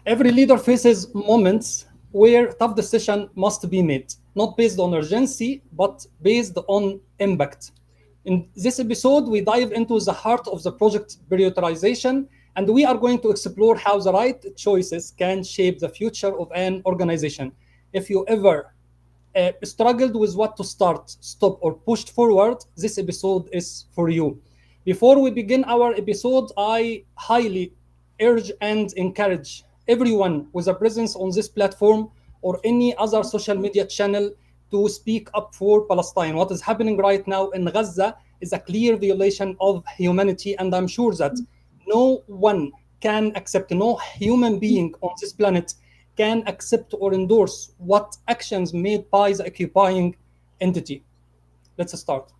Every leader faces moments where tough decision must be made, not based on urgency, but based on impact. In this episode, we dive into the heart of the project prioritization, and we are going to explore how the right choices can shape the future of an organization. If you ever struggled with what to start, stop, or pushed forward, this episode is for you. Before we begin our episode, I highly urge and encourage everyone with a presence on this platform or any other social media channel to speak up for Palestine. What is happening right now in Gaza is a clear violation of humanity, and I'm sure that no one can accept, no human being on this planet can accept or endorse what actions made by the occupying entity. Let's start.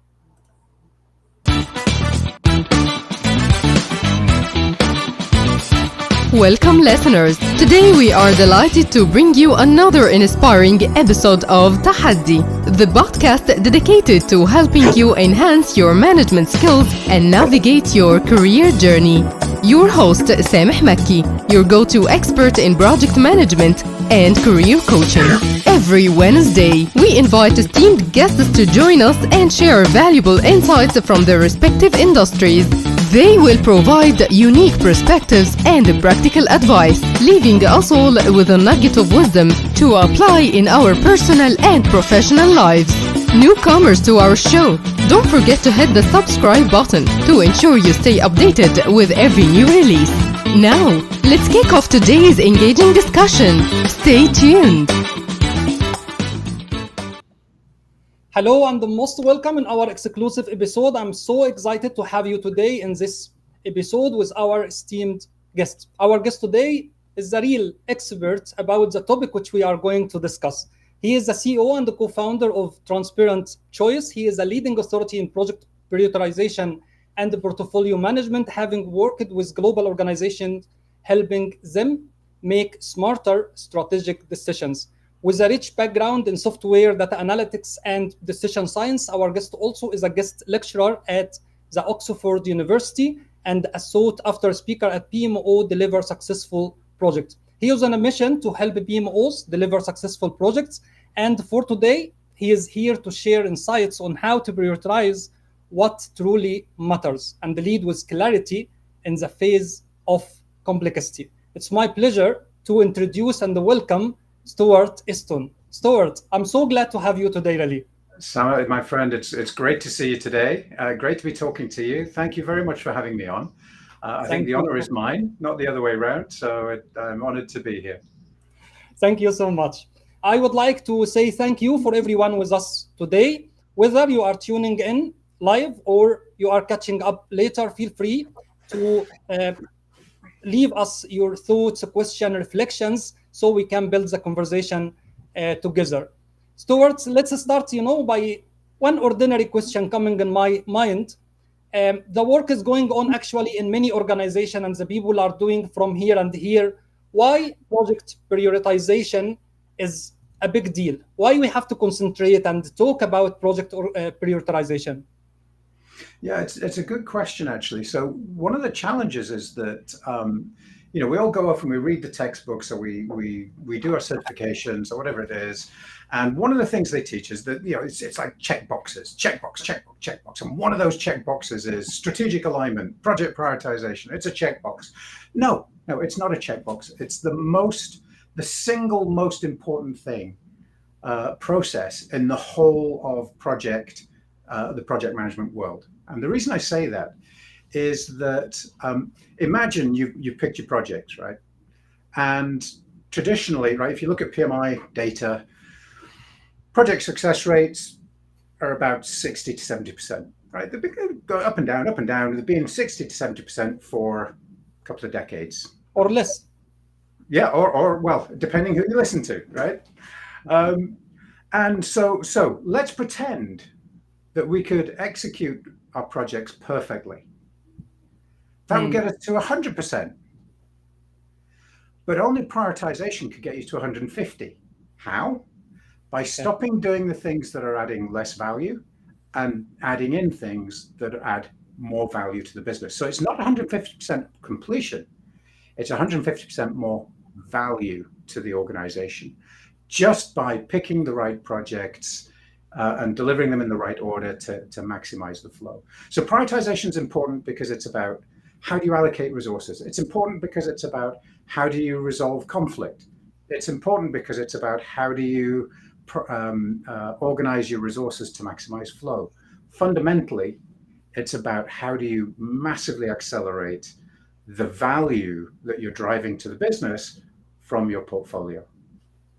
Welcome, listeners. Today we are delighted to bring you another inspiring episode of Tahaddi, the podcast dedicated to helping you enhance your management skills and navigate your career journey. Your host, Sameh Makky, your go-to expert in project management and career coaching. Every Wednesday, we invite esteemed guests to join us and share valuable insights from their respective industries. They will provide unique perspectives and practical advice, leaving us all with a nugget of wisdom to apply in our personal and professional lives. Newcomers to our show, don't forget to hit the subscribe button to ensure you stay updated with every new release. Now, let's kick off today's engaging discussion. Stay tuned. Hello and most welcome in our exclusive episode. I'm so excited to have you today in this episode with our esteemed guest. Our guest today is the real expert about the topic which we are going to discuss. He is the CEO and the co-founder of Transparent Choice. He is a leading authority in project prioritization and portfolio management, having worked with global organizations, helping them make smarter strategic decisions. With a rich background in software, data analytics, and decision science, our guest also is a guest lecturer at the Oxford University and a sought-after speaker at PMO deliver successful projects. He is on a mission to help PMOs deliver successful projects, and for today, he is here to share insights on how to prioritize what truly matters and lead with clarity in the face of complexity. It's my pleasure to introduce and welcome Stuart Easton. Stuart, I'm so glad to have you today, really. Sameh, my friend, it's great to see you today. Great to be talking to you. Thank you very much for having me on. I think the honor is mine, not the other way around. So I'm honored to be here. Thank you so much. I would like to say thank you for everyone with us today. Whether you are tuning in live or you are catching up later, feel free to leave us your thoughts, questions, reflections, so we can build the conversation together. Stuart, let's start, by one ordinary question coming in my mind. The work is going on actually in many organizations, and the people are doing from here and here. Why project prioritization is a big deal? Why we have to concentrate and talk about project prioritization? Yeah, it's a good question, actually. So one of the challenges is that, we all go off and we read the textbooks, or we do our certifications or whatever it is. And one of the things they teach is that, it's like check boxes, checkbox, checkbox, checkbox. And one of those check boxes is strategic alignment, project prioritization. It's a checkbox. No, it's not a checkbox. It's the single most important thing, process in the whole of the project management world. And the reason I say that is that imagine you picked your projects, right? And traditionally, right, if you look at PMI data, project success rates are about 60 to 70%, right? They go up and down, up and down. They've been 60 to 70% for a couple of decades. Or less. Yeah, or well, depending who you listen to, right? And so let's pretend that we could execute our projects perfectly. That would get us to 100%. But only prioritization could get you to 150. How? By stopping doing the things that are adding less value and adding in things that add more value to the business. So it's not 150% completion. It's 150% more value to the organization just by picking the right projects and delivering them in the right order to maximize the flow. So prioritization is important because it's about how do you allocate resources. It's important because it's about how do you resolve conflict. It's important because it's about how do you organize your resources to maximize flow. Fundamentally, it's about how do you massively accelerate the value that you're driving to the business from your portfolio.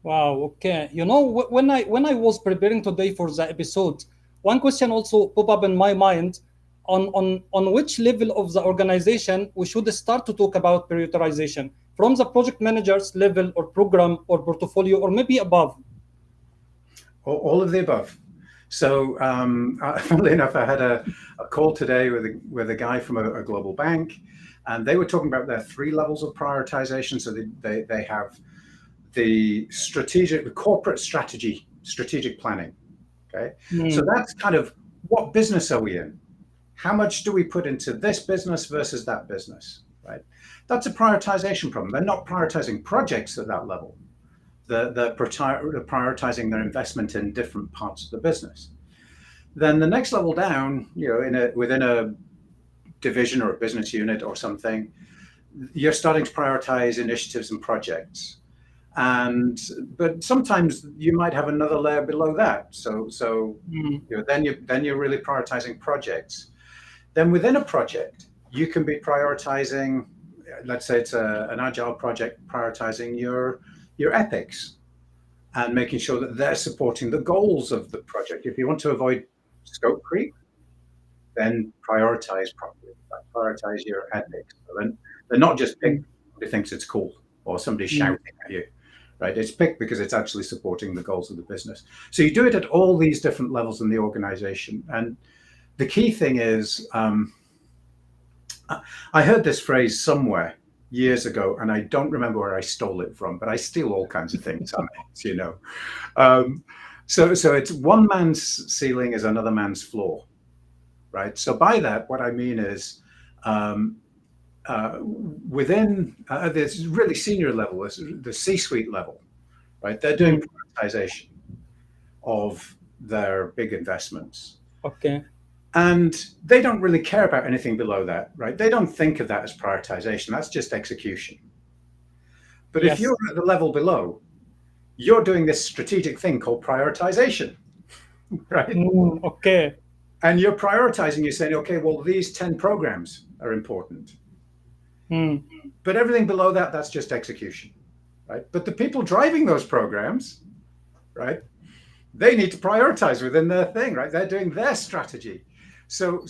Wow. Okay. When I was preparing today for the episode, one question also pop up in my mind on which level of the organization we should start to talk about prioritization, from the project manager's level or program or portfolio, or maybe above. All of the above. So, funnily enough, I had a call today with a guy from a global bank, and they were talking about their 3 levels of prioritization. So they have the corporate strategic planning. Okay, so that's kind of what business are we in? How much do we put into this business versus that business? Right, that's a prioritization problem. They're not prioritizing projects at that level. They're prioritizing their investment in different parts of the business. Then the next level down, within a division or a business unit or something, you're starting to prioritize initiatives and projects. But sometimes you might have another layer below that. So then you're really prioritizing projects. Then within a project, you can be prioritizing. Let's say it's an agile project, prioritizing your ethics and making sure that they're supporting the goals of the project. If you want to avoid scope creep, then prioritize properly. Prioritize your ethics. So then they're not just picked somebody thinks it's cool or somebody shouting at you, right? It's picked because it's actually supporting the goals of the business. So you do it at all these different levels in the organization. And the key thing is, I heard this phrase somewhere years ago, and I don't remember where I stole it from, but I steal all kinds of things, So it's one man's ceiling is another man's floor, right? So by that, what I mean is within this really senior level, the C-suite level, right? They're doing prioritization of their big investments. Okay. And they don't really care about anything below that, right? They don't think of that as prioritization. That's just execution. But if you're at the level below, you're doing this strategic thing called prioritization, right? Okay. And you're prioritizing, you're saying, okay, well, these 10 programs are important. But everything below that, that's just execution, right? But the people driving those programs, right, they need to prioritize within their thing, right? They're doing their strategy. So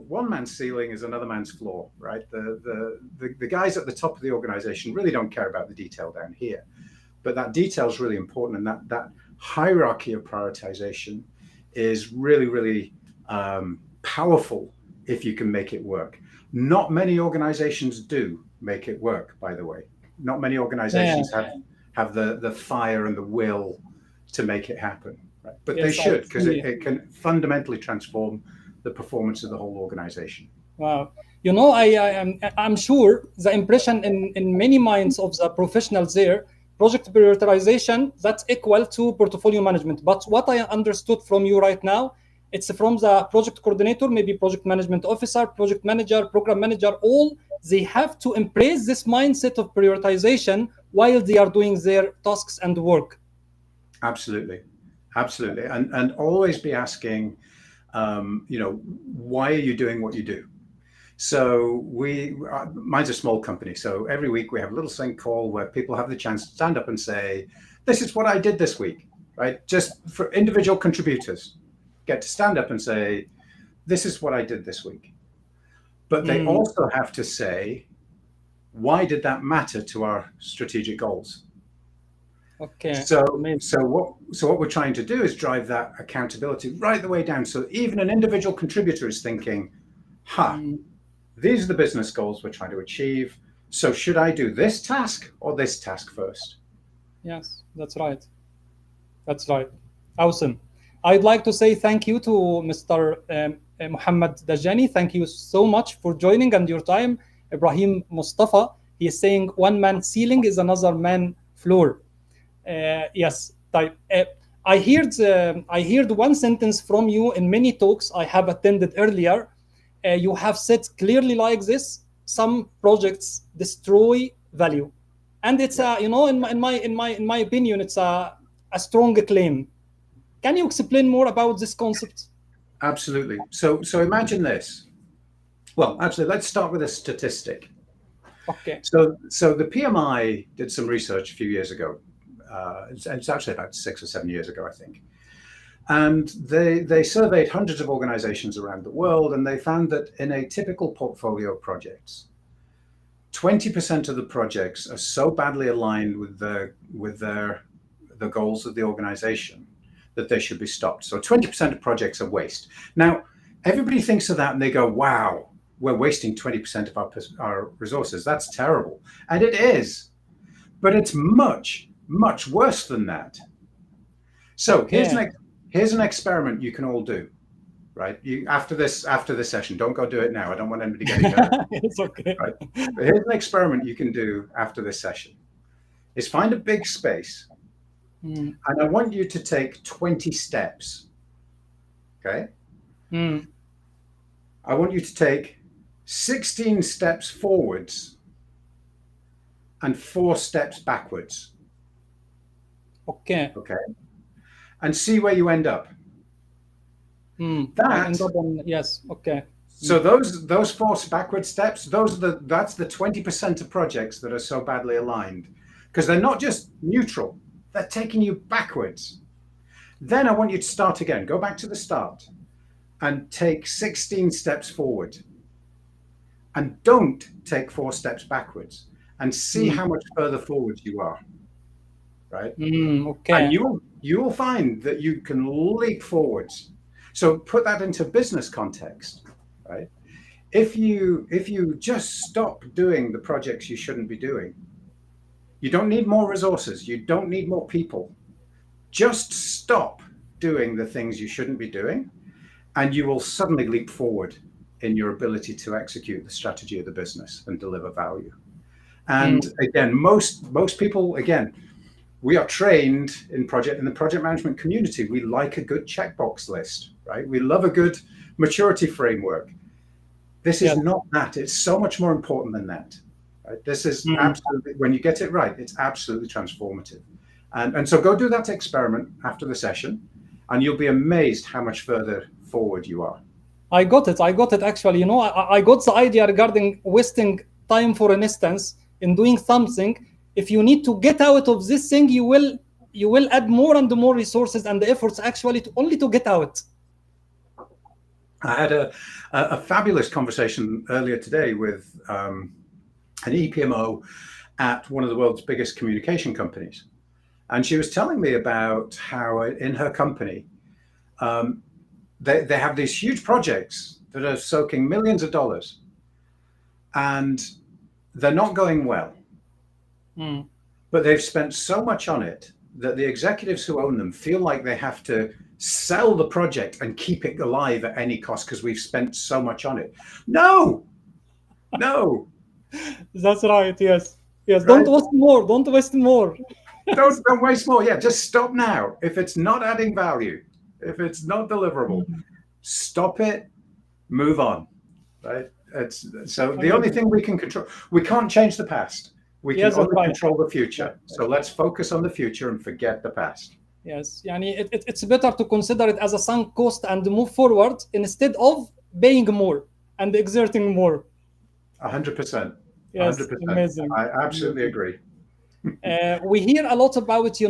one man's ceiling is another man's floor, right? The guys at the top of the organization really don't care about the detail down here, but that detail is really important, and that hierarchy of prioritization is really, really powerful if you can make it work. Not many organizations do make it work, by the way. Not many organizations have the fire and the will to make it happen, right? But they should, because it can fundamentally transform the performance of the whole organization. Wow. I'm sure the impression in many minds of the professionals there, project prioritization, that's equal to portfolio management. But what I understood from you right now, it's from the project coordinator, maybe project management officer, project manager, program manager, all they have to embrace this mindset of prioritization while they are doing their tasks and work. Absolutely. And always be asking, why are you doing what you do? So mine's a small company. So every week we have a little sync call where people have the chance to stand up and say, this is what I did this week, right? Just for individual contributors get to stand up and say, this is what I did this week. But they also have to say, why did that matter to our strategic goals? Okay. So what we're trying to do is drive that accountability right the way down. So even an individual contributor is thinking, these are the business goals we're trying to achieve. So should I do this task or this task first? Yes, that's right. Awesome. I'd like to say thank you to Mr. Mohammed Dajani. Thank you so much for joining and your time. Ibrahim Mustafa, He's saying one man ceiling is another man floor. Yes, type. I heard one sentence from you in many talks I have attended earlier. You have said clearly like this: some projects destroy value, and it's you know, in my opinion, it's a strong claim. Can you explain more about this concept? Absolutely. So imagine this. Well, actually, let's start with a statistic. Okay. So the PMI did some research a few years ago. It's actually about 6 or 7 years ago, I think. And they surveyed hundreds of organizations around the world, and they found that in a typical portfolio of projects, 20% of the projects are so badly aligned with the goals of the organization that they should be stopped. So 20% of projects are waste. Now, everybody thinks of that and they go, wow, we're wasting 20% of our resources. That's terrible. And it is, but it's much, much worse than that. So here's an experiment you can all do, right? After this session, don't go do it now. I don't want anybody getting hurt. It's okay. Right? But here's an experiment you can do after this session, is find a big space. And I want you to take 20 steps, okay? I want you to take 16 steps forwards and 4 steps backwards. Okay. And see where you end up. Yes, okay. So those 4 backward steps, that's the 20% of projects that are so badly aligned, because they're not just neutral. They're taking you backwards. Then I want you to start again. Go back to the start and take 16 steps forward. And don't take 4 steps backwards, and see how much further forward you are. Right? Okay. And you will find that you can leap forwards. So put that into business context, right? If you just stop doing the projects you shouldn't be doing, you don't need more resources. You don't need more people. Just stop doing the things you shouldn't be doing, and you will suddenly leap forward in your ability to execute the strategy of the business and deliver value. And again, most people, again, we are trained in the project management community. We like a good checkbox list, right? We love a good maturity framework. This is not that. It's so much more important than that. Right? This is absolutely, when you get it right, it's absolutely transformative. And so go do that experiment after the session, and you'll be amazed how much further forward you are. I got it actually. You know, I got the idea regarding wasting time, for an instance, in doing something. If you need to get out of this thing, you will add more and more resources and the efforts actually to get out. I had a fabulous conversation earlier today with an EPMO at one of the world's biggest communication companies. And she was telling me about how in her company, they have these huge projects that are soaking millions of dollars, and they're not going well. But they've spent so much on it that the executives who own them feel like they have to sell the project and keep it alive at any cost because we've spent so much on it. No. That's right. Yes. Right? Don't waste more. Don't waste more. Don't waste more. Yeah, just stop now. If it's not adding value, if it's not deliverable, stop it, move on. Right? So the only thing we can control, we can't change the past. We can only control the future. So let's focus on the future and forget the past. Yes, it's better to consider it as a sunk cost and move forward instead of paying more and exerting more. 100%. Yes, 100%. amazing. I absolutely agree. We hear a lot about,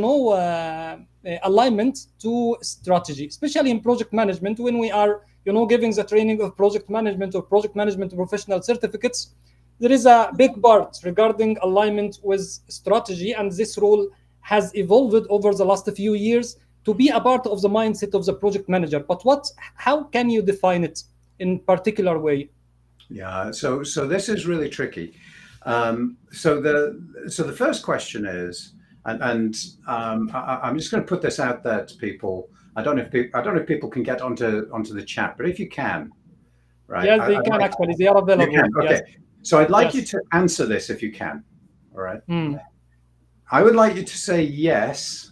alignment to strategy, especially in project management when we are, giving the training of project management or project management professional certificates. There is a big part regarding alignment with strategy, and this role has evolved over the last few years to be a part of the mindset of the project manager. But how can you define it in particular way? Yeah, so this is really tricky. So the first question is, and I'm just going to put this out there to people. I don't know if people can get onto the chat, but if you can, right? Yes, they can actually. They are available. Okay. Yes. So I'd like you Yes. to answer this if you can. All right. Mm. I would like you to say yes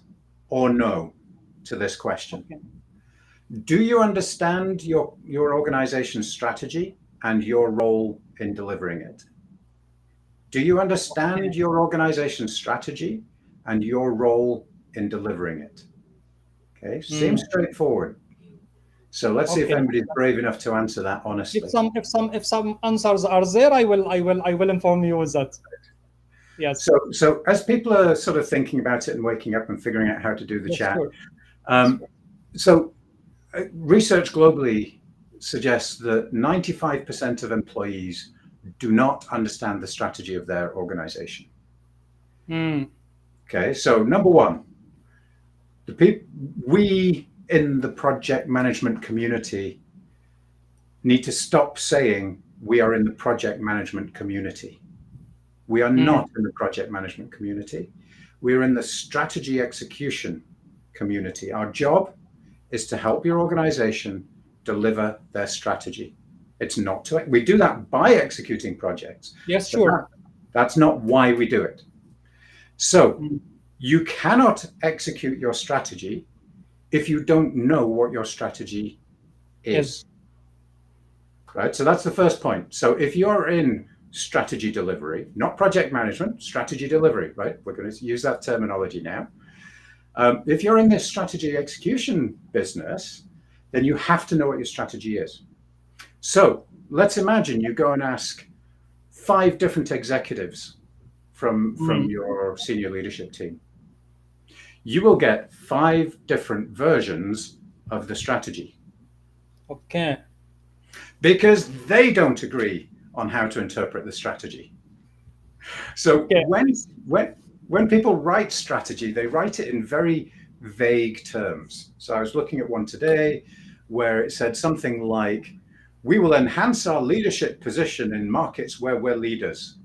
or no to this question. Okay. Do you understand your organization's strategy and your role in delivering it? Do you understand your organization's strategy and your role in delivering it? Okay, seems straightforward. So let's see if Okay. anybody's brave enough to answer that If honestly. some answers are there, I will inform you with that. Yes. So as people are sort of thinking about it and waking up and figuring out how to do the Yes, chat, sure. so research globally suggests that 95% of employees do not understand the strategy of their organization. Okay, so number one, we in the project management community need to stop saying we are in the project management community. We are not in the project management community. We're in the strategy execution community. Our job is to help your organization deliver their strategy. It's not to, we do that by executing projects. Yes, sure. That's not why we do it. So you cannot execute your strategy if you don't know what your strategy is. Yes. Right? So that's the first point. So if you're in strategy delivery, not project management, strategy delivery, right? We're going to use that terminology now. If you're in this strategy execution business, then you have to know what your strategy is. So let's imagine you go and ask 5 different executives from your senior leadership team. You will get 5 different versions of the strategy. Okay. Because they don't agree on how to interpret the strategy. So when people write strategy, they write it in very vague terms. So I was looking at one today where it said something like, we will enhance our leadership position in markets where we're leaders.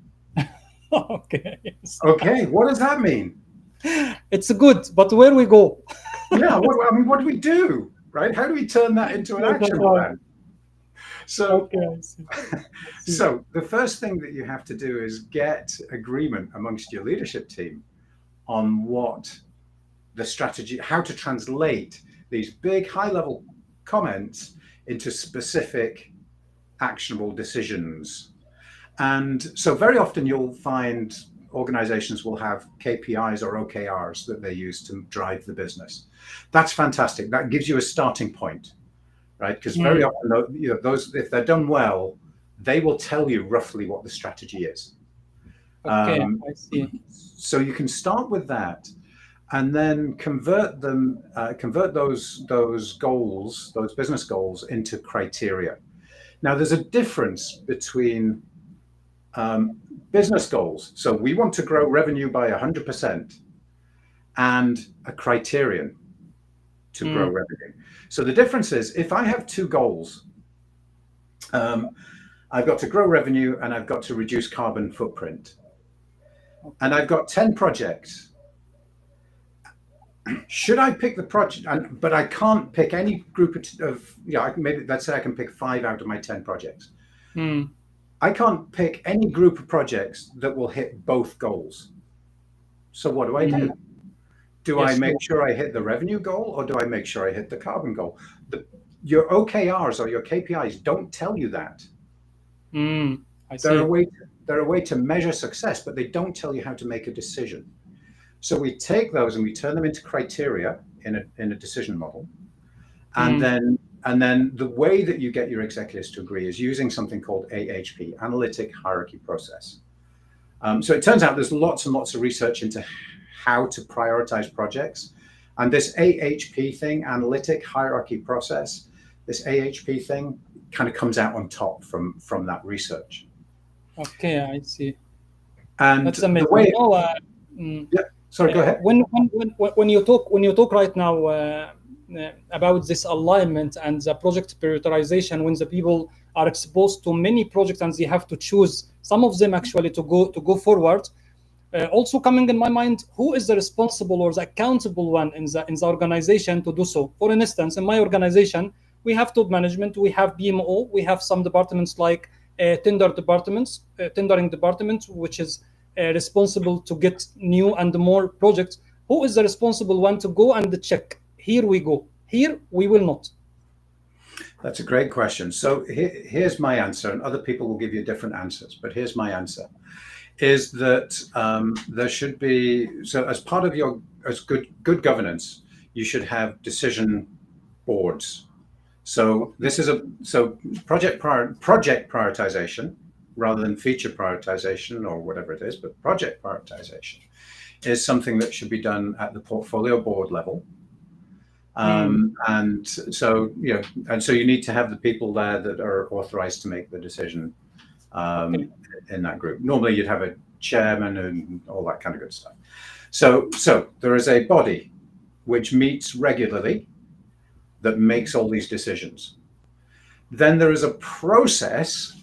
Okay. Okay, what does that mean? It's good, but where we go? Yeah, what do we do, right? How do we turn that into an action plan? So, so the first thing that you have to do is get agreement amongst your leadership team on what the strategy, how to translate these big high-level comments into specific actionable decisions. And so very often you'll find organizations will have KPIs or OKRs that they use to drive the business. That's fantastic. That gives you a starting point, right? Because very often, those, if they're done well, they will tell you roughly what the strategy is. Okay, I see. So you can start with that, and then convert those goals, those business goals, into criteria. Now, there's a difference between business goals. So we want to grow revenue by 100%, and a criterion to grow revenue. So the difference is, if I have 2 goals, I've got to grow revenue and I've got to reduce carbon footprint, and I've got 10 projects. Should I pick the project? But I can't pick any group of maybe let's say I can pick 5 out of my 10 projects. I can't pick any group of projects that will hit both goals. So what do I do? Do I make sure I hit the revenue goal, or do I make sure I hit the carbon goal? Your OKRs or your KPIs don't tell you that. I see. They're a way to measure success, but they don't tell you how to make a decision. So we take those and we turn them into criteria in a decision model, and then the way that you get your executives to agree is using something called AHP, Analytic Hierarchy Process. So it turns out there's lots and lots of research into how to prioritize projects, and this AHP thing, Analytic Hierarchy Process, this AHP thing kind of comes out on top from that research. Okay, I see. And that's amazing. The way, yeah. Sorry, go ahead. When you talk right now about this alignment and the project prioritization, when the people are exposed to many projects and they have to choose some of them actually to go forward, also coming in my mind, who is the responsible or the accountable one in the organization to do so? For instance, in my organization, we have top management, we have BMO, we have some departments like tendering department, which is responsible to get new and more projects. Who is the responsible one to go and check? Here we go. Here we will not. That's a great question. So here's my answer, and other people will give you different answers, but here's my answer, is that there should be, so as part of your, as good governance, you should have decision boards. So this is project prioritization rather than feature prioritization or whatever it is, but project prioritization is something that should be done at the portfolio board level. And so, and so you need to have the people there that are authorized to make the decision in that group. Normally you'd have a chairman and all that kind of good stuff. So there is a body which meets regularly that makes all these decisions. Then there is a process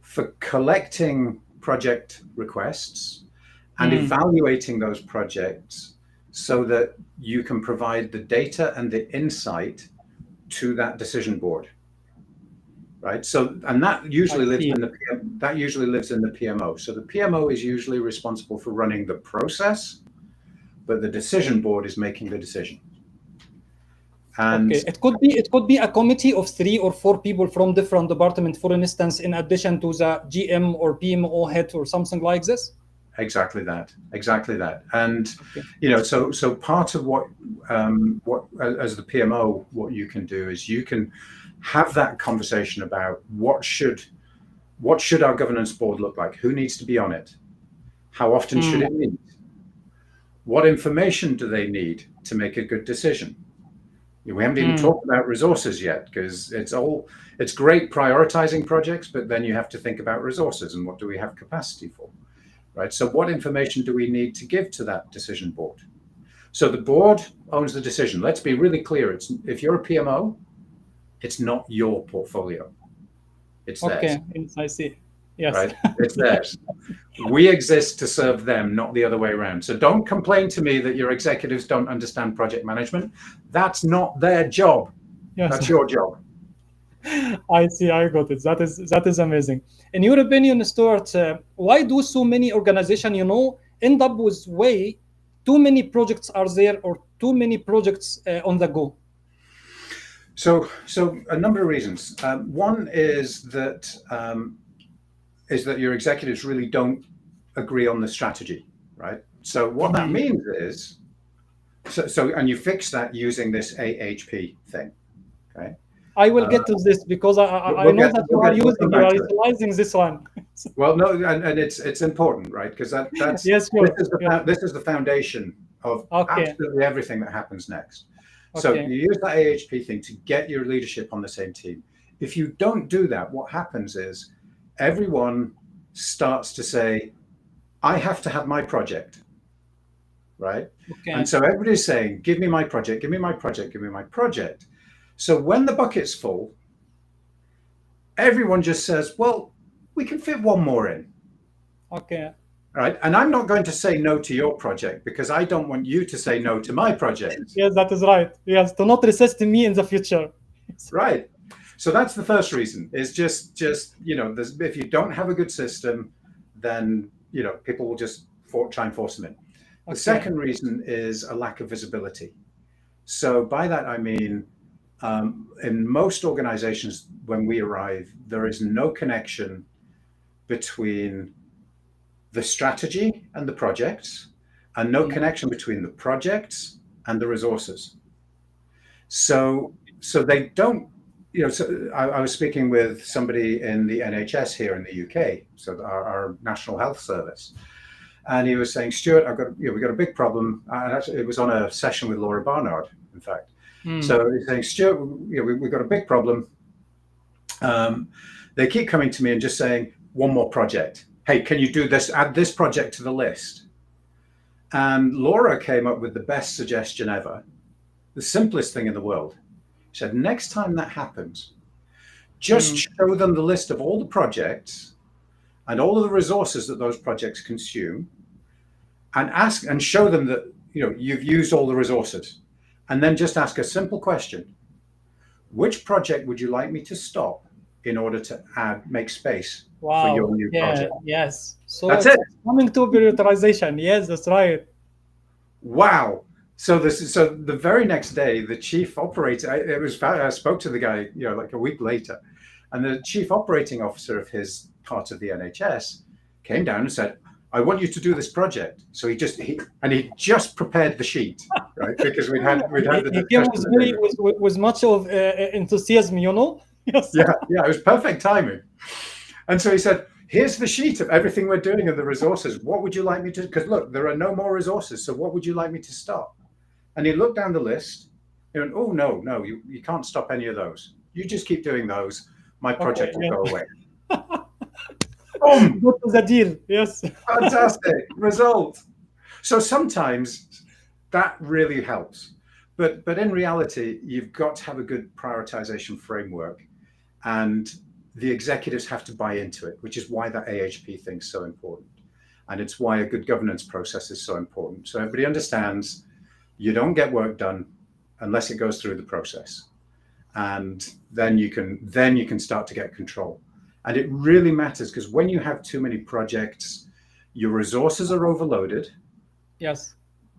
for collecting project requests and evaluating those projects so that you can provide the data and the insight to that decision board, right? So, and that usually lives in the PMO. So the PMO is usually responsible for running the process, but the decision board is making the decision. And it could be a committee of 3 or 4 people from different departments, for instance, in addition to the GM or PMO head or something like this. Exactly that. And so part of what as the PMO, what you can do is you can have that conversation about what should our governance board look like? Who needs to be on it? How often should it meet? What information do they need to make a good decision? We haven't even talked about resources yet, because it's great prioritizing projects, but then you have to think about resources and what do we have capacity for, right? So what information do we need to give to that decision board? So the board owns the decision. Let's be really clear. If you're a PMO, it's not your portfolio. It's theirs. Okay, I see. Yes. Right? It's theirs. We exist to serve them, not the other way around. So don't complain to me that your executives don't understand project management. That's not their job. Yes. That's your job. I see. I got it. That is amazing. In your opinion, Stuart, why do so many organizations, end up with way too many projects are there or too many projects on the go? So a number of reasons. One is that your executives really don't agree on the strategy, right? So what that means is, and you fix that using this AHP thing, okay? I will get to this because I know that you are utilizing this one. Well, no, and it's important, right? Because that's yes, sure. This is the foundation of absolutely everything that happens next. Okay. So you use that AHP thing to get your leadership on the same team. If you don't do that, what happens is everyone starts to say, I have to have my project, right? Okay. And so everybody's saying, give me my project, give me my project, give me my project. So when the bucket's full, everyone just says, well, we can fit one more in. Okay. Right. And I'm not going to say no to your project because I don't want you to say no to my project. Yes, that is right. Yes, to not resist me in the future. Right. So that's the first reason, is just if you don't have a good system, then, people will just try and force them in. The second reason is a lack of visibility. So by that, I mean, in most organizations, when we arrive, there is no connection between the strategy and the projects, and no connection between the projects and the resources. So they don't, so I was speaking with somebody in the NHS here in the UK, so our National Health Service, and he was saying, Stuart, we got a big problem. And actually, it was on a session with Laura Barnard, in fact. So he's saying, Stuart, we've got a big problem. They keep coming to me and just saying, one more project. Hey, can you do this? Add this project to the list. And Laura came up with the best suggestion ever, the simplest thing in the world. She said, next time that happens, just show them the list of all the projects and all of the resources that those projects consume, and show them that you've used all the resources. And then just ask a simple question. Which project would you like me to stop in order to make space for Wow. your new Yeah. project. Yes. So That's it's it. coming to prioritization. Yes, that's right. Wow. So the very next day, the chief operator, I spoke to the guy, like a week later, and the chief operating officer of his part of the NHS came down and said, I want you to do this project. So he just prepared the sheet, right? Because we'd had the He came discussion. with much of enthusiasm, Yes. Yeah, it was perfect timing. And so he said, here's the sheet of everything we're doing and the resources. What would you like me to, because look, there are no more resources. So what would you like me to stop? And he looked down the list and went, oh, no, you can't stop any of those. You just keep doing those. My project will go away. Boom! Go to the deal. Yes. Fantastic result. So sometimes that really helps. But in reality, you've got to have a good prioritization framework, and the executives have to buy into it, which is why that AHP thing is so important. And it's why a good governance process is so important. So everybody understands you don't get work done unless it goes through the process. And then you can start to get control. And it really matters, because when you have too many projects, your resources are overloaded. Yes.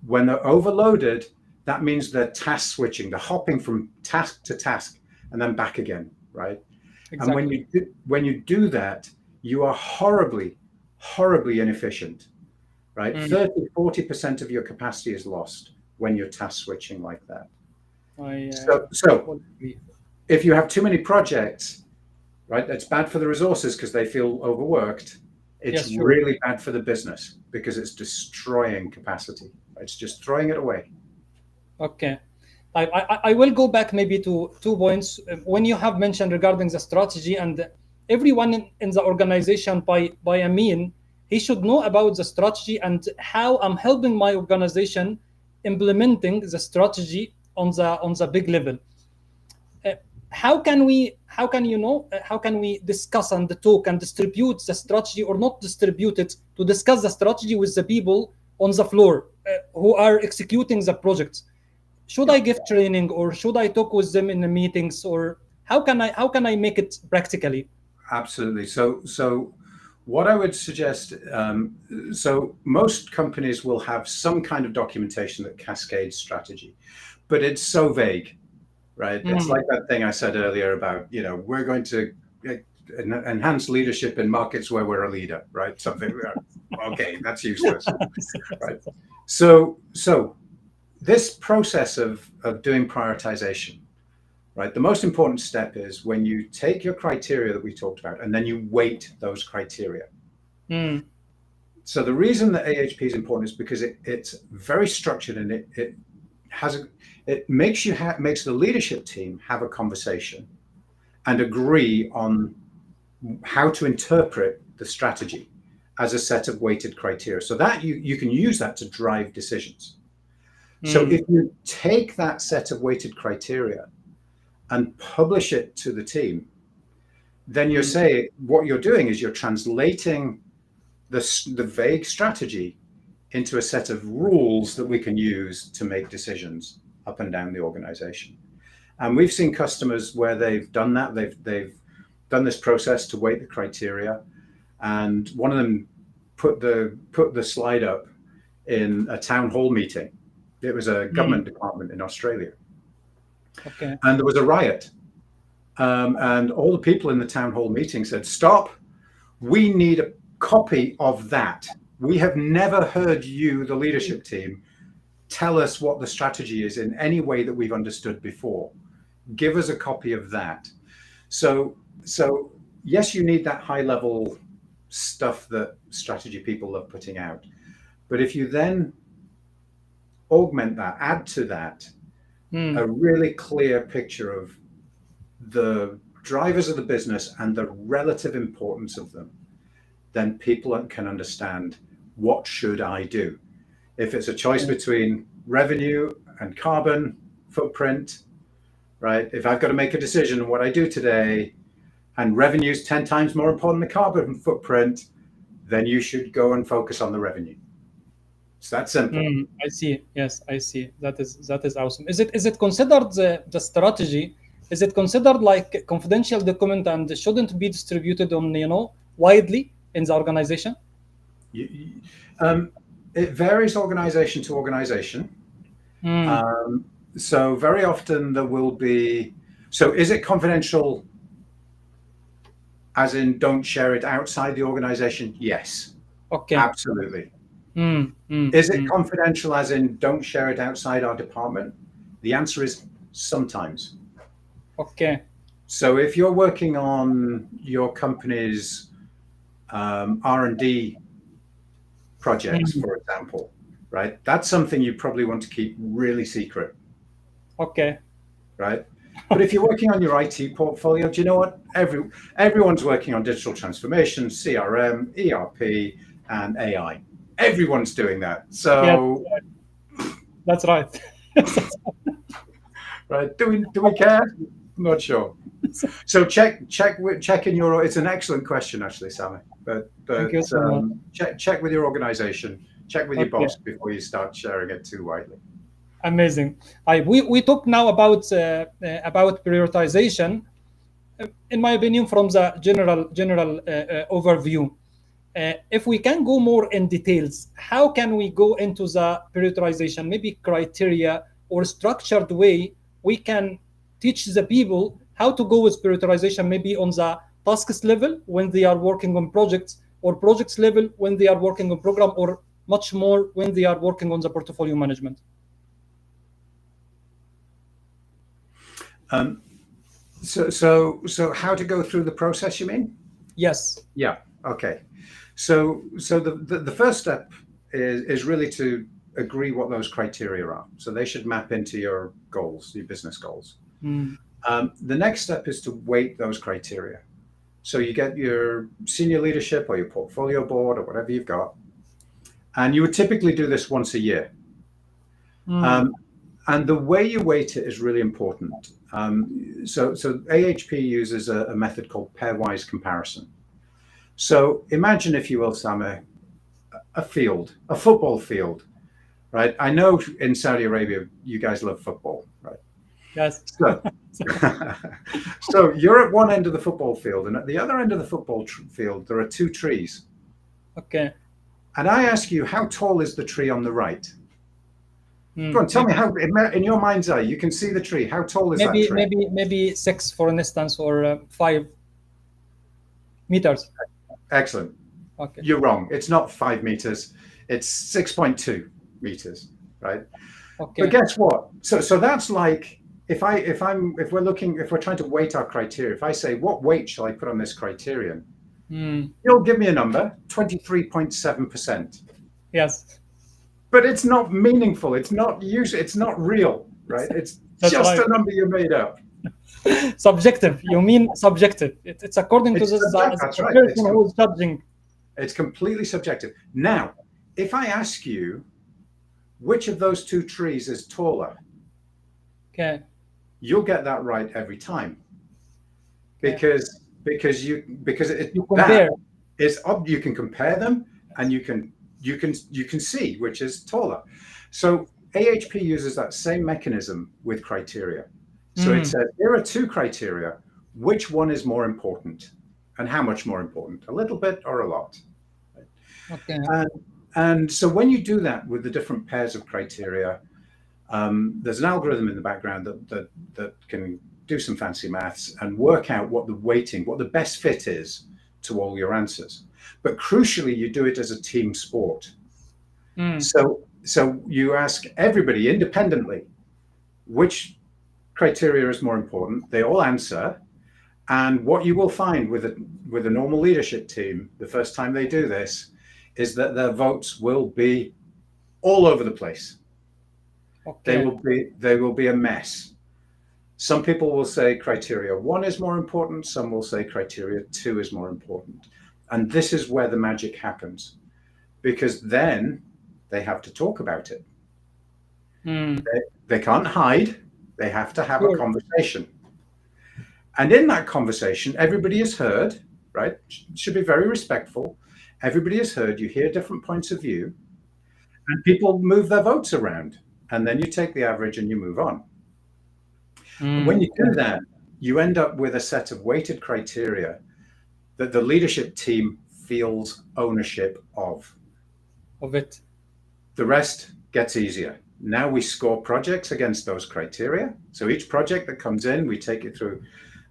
When they're overloaded, that means they're task switching, they're hopping from task to task and then back again, right? Exactly. And when you do that, you are horribly inefficient, right? 30-40% of your capacity is lost when you're task switching like that. So if you have too many projects, right, that's bad for the resources because they feel overworked. It's really bad for the business because it's destroying capacity. It's just throwing it away. Okay. I will go back maybe to 2 points. When you have mentioned regarding the strategy, and everyone in the organization, by I mean, he should know about the strategy and how I'm helping my organization implementing the strategy on the big level. How can we discuss and talk and distribute the strategy, or not distribute it, to discuss the strategy with the people on the floor who are executing the projects? Should I give training, or should I talk with them in the meetings, or how can I make it practically? Absolutely. So what I would suggest, so most companies will have some kind of documentation that cascades strategy, but it's so vague, right? It's like that thing I said earlier about, we're going to enhance leadership in markets where we're a leader, right? Something, okay, that's useless, right? So this process of doing prioritization, right? The most important step is when you take your criteria that we talked about, and then you weight those criteria. So the reason that AHP is important is because it's very structured, and it makes the leadership team have a conversation and agree on how to interpret the strategy as a set of weighted criteria, so that you can use that to drive decisions. So if you take that set of weighted criteria and publish it to the team, then you're saying, what you're doing is you're translating the vague strategy into a set of rules that we can use to make decisions up and down the organization. And we've seen customers where they've done that. They've done this process to weight the criteria, and one of them put the slide up in a town hall meeting. It was a government department in Australia. Okay. And there was a riot. And all the people in the town hall meeting said, stop, we need a copy of that. We have never heard you, the leadership team, tell us what the strategy is in any way that we've understood before. Give us a copy of that. So yes, you need that high level stuff that strategy people love putting out. But if you then augment that, add to that a really clear picture of the drivers of the business and the relative importance of them, then people can understand, what should I do? If it's a choice between revenue and carbon footprint, right? If I've got to make a decision on what I do today, and revenue is 10 times more important than carbon footprint, then you should go and focus on the revenue. It's that simple. I see. Yes, I see. That is awesome. Is it considered the strategy is it considered like a confidential document and shouldn't be distributed on, widely in the organization? It varies organization to organization. Mm, So very often there will be, so is it confidential as in don't share it outside the organization? Yes, okay. absolutely. Mm, mm, Is it mm. confidential as in don't share it outside our department? The answer is sometimes. Okay. So if you're working on your company's R&D projects, Mm, for example, right? That's something you probably want to keep really secret, okay. right? But if you're working on your IT portfolio, do you know what? Everyone's working on digital transformation, CRM, ERP, and AI. Everyone's doing that. Yes, So, that's right. right? Do we care? I'm not sure. So check in your. It's an excellent question, actually, Sameh. But Thank you so much. check with your organization, check with your Okay. boss before you start sharing it too widely. Amazing. We talk now about prioritization. In my opinion, from the general overview. If we can go more in details, how can we go into the prioritization, maybe criteria or structured way we can teach the people how to go with prioritization, maybe on the tasks level when they are working on projects, or projects level when they are working on program, or much more when they are working on the portfolio management? So how to go through the process, you mean? Yes. Yeah. Okay. So the first step is really to agree what those criteria are. So they should map into your goals, your business goals. Mm. The next step is to weight those criteria. So you get your senior leadership or your portfolio board or whatever you've got, and you would typically do this once a year. Mm. And the way you weight it is really important. So AHP uses a method called pairwise comparison. So imagine, if you will, Sameh, a football field, right? I know in Saudi Arabia, you guys love football, right? Yes. So, so you're at one end of the football field, and at the other end of the football field, there are two trees. Okay. And I ask you, how tall is the tree on the right? Go Mm. on, tell me how, in your mind's eye, you can see the tree. How tall is that Maybe tree? maybe 6, for instance, or 5 meters. Excellent. Okay. You're wrong. It's not 5 meters. It's 6.2 meters, right? Okay. But guess what? So that's like, if we're trying to weight our criteria, if I say, what weight shall I put on this criterion? Mm. You'll give me a number, 23.7%. Yes. But it's not meaningful. It's not useful. It's not real, right? It's That's just right. a number you made up. Subjective. You mean subjective? It's according to It's this that's right. person who is judging. It's completely subjective. Now, if I ask you, which of those two trees is taller? Okay. You'll get that right every time, Okay. because You compare. you can compare them, and you can see which is taller. So AHP uses that same mechanism with criteria. So it says, here are two criteria. Which one is more important, and how much more important? A little bit or a lot? Okay. And so when you do that with the different pairs of criteria, there's an algorithm in the background that can do some fancy maths and work out what the best fit is to all your answers. But crucially, you do it as a team sport. Mm. So you ask everybody independently, which criteria is more important. They all answer. And what you will find with a normal leadership team, the first time they do this, is that their votes will be all over the place. Okay. They will be a mess. Some people will say criteria 1 is more important. Some will say criteria 2 is more important. And this is where the magic happens, because then they have to talk about it. Mm. They can't hide. They have to have a Sure. conversation. And in that conversation, everybody is heard, right? Should be very respectful. Everybody is heard. You hear different points of view, and people move their votes around. And then you take the average and you move on. And when you do that, you end up with a set of weighted criteria that the leadership team feels ownership of. it. The rest gets easier. Now we score projects against those criteria. So each project that comes in, we take it through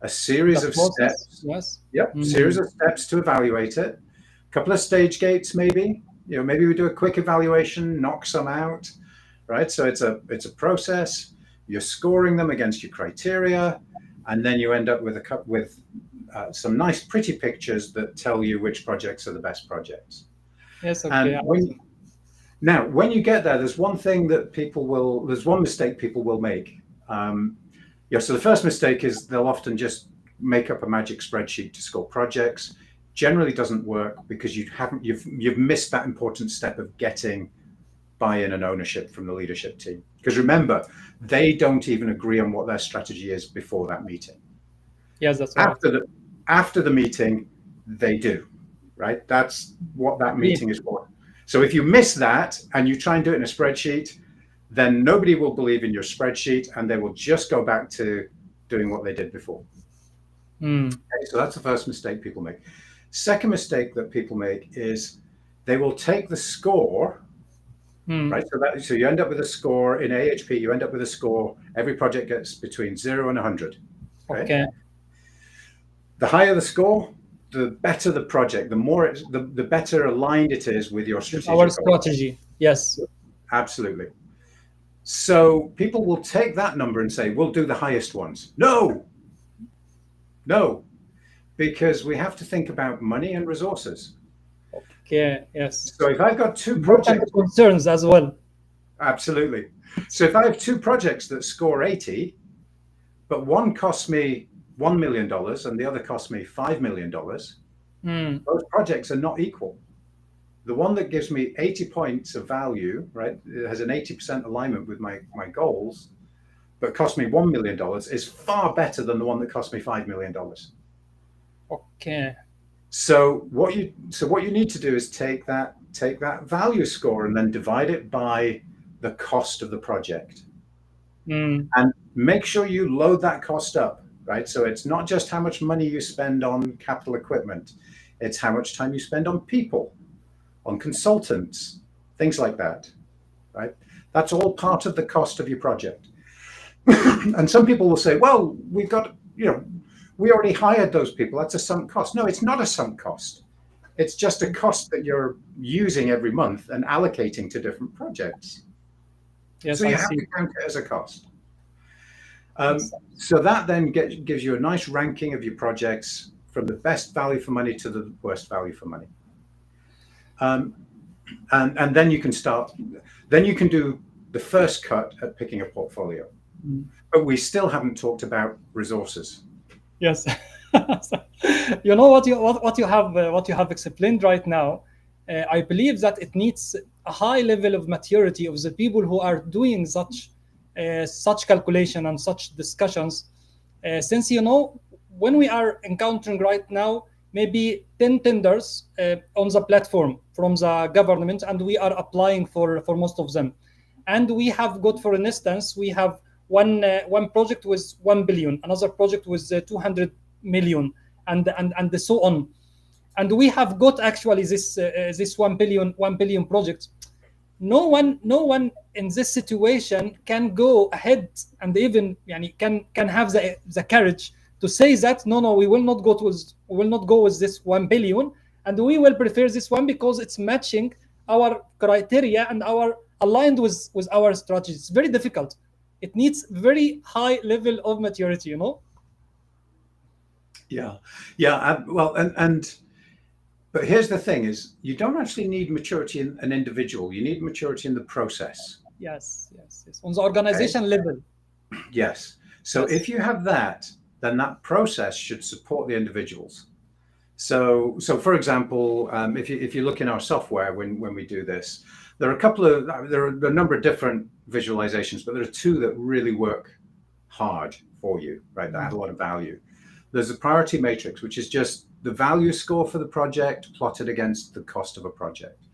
a series The of process, steps. yes. Yep, series of steps to evaluate it. A couple of stage gates, maybe. Maybe we do a quick evaluation, knock some out, right? So it's a process. You're scoring them against your criteria, and then you end up with some nice, pretty pictures that tell you which projects are the best projects. Yes. Okay. And when you get there, there's one mistake people will make. So the first mistake is they'll often just make up a magic spreadsheet to score projects. Generally doesn't work because you've missed that important step of getting buy-in and ownership from the leadership team. Because remember, they don't even agree on what their strategy is before that meeting. Yes, that's right. After the meeting, they do, right? That's what that meeting is for. So if you miss that and you try and do it in a spreadsheet, then nobody will believe in your spreadsheet and they will just go back to doing what they did before. Okay, so that's the first mistake people make. Second mistake that people make is they will take the score, right? So you end up with a score in AHP, you end up with a score, every project gets between 0 and 100. Okay. The higher the score, the better the project, the better aligned it is with your strategic Our goal. strategy, yes. Absolutely. So people will take that number and say, we'll do the highest ones. No, because we have to think about money and resources. Okay, yes. So if I've got two projects, concerns as well. Absolutely. So if I have two projects that score 80, but one costs me $1 million and the other costs me $5 million, those projects are not equal. The one that gives me 80 points of value, right, it has an 80% alignment with my goals, but cost me $1 million is far better than the one that cost me $5 million. Okay. So what you need to do is take that value score and then divide it by the cost of the project, and make sure you load that cost up, right? So it's not just how much money you spend on capital equipment, it's how much time you spend on people, on consultants, things like that, right? That's all part of the cost of your project. And some people will say, well, we've got, we already hired those people. That's a sunk cost. No, it's not a sunk cost. It's just a cost that you're using every month and allocating to different projects. Yes, so you have to count it as a cost. So that then gives you a nice ranking of your projects from the best value for money to the worst value for money. And then you can start, then you can do the first cut at picking a portfolio. But we still haven't talked about resources. Yes. You know what you have explained right now. I believe that it needs a high level of maturity of the people who are doing such calculation and such discussions. Since when we are encountering right now maybe 10 tenders on the platform from the government, and we are applying for most of them, and we have got, for instance, we have one project with 1 billion, another project with 200 million, and so on, and we have got actually this 1 billion project. No one in this situation can go ahead and even can have the courage to say that no, we will not go with this 1 billion, and we will prefer this one because it's matching our criteria and our aligned with our strategy. It's very difficult. It needs very high level of maturity, Yeah. Well, but here's the thing: is you don't actually need maturity in an individual. You need maturity in the process. Yes. On the organization level. Yes. So if you have that, then that process should support the individuals. So for example, if you look in our software when we do this, there are a number of different visualizations, but there are two that really work hard for you, right? That add a lot of value. There's a priority matrix, which is just the value score for the project plotted against the cost of a project.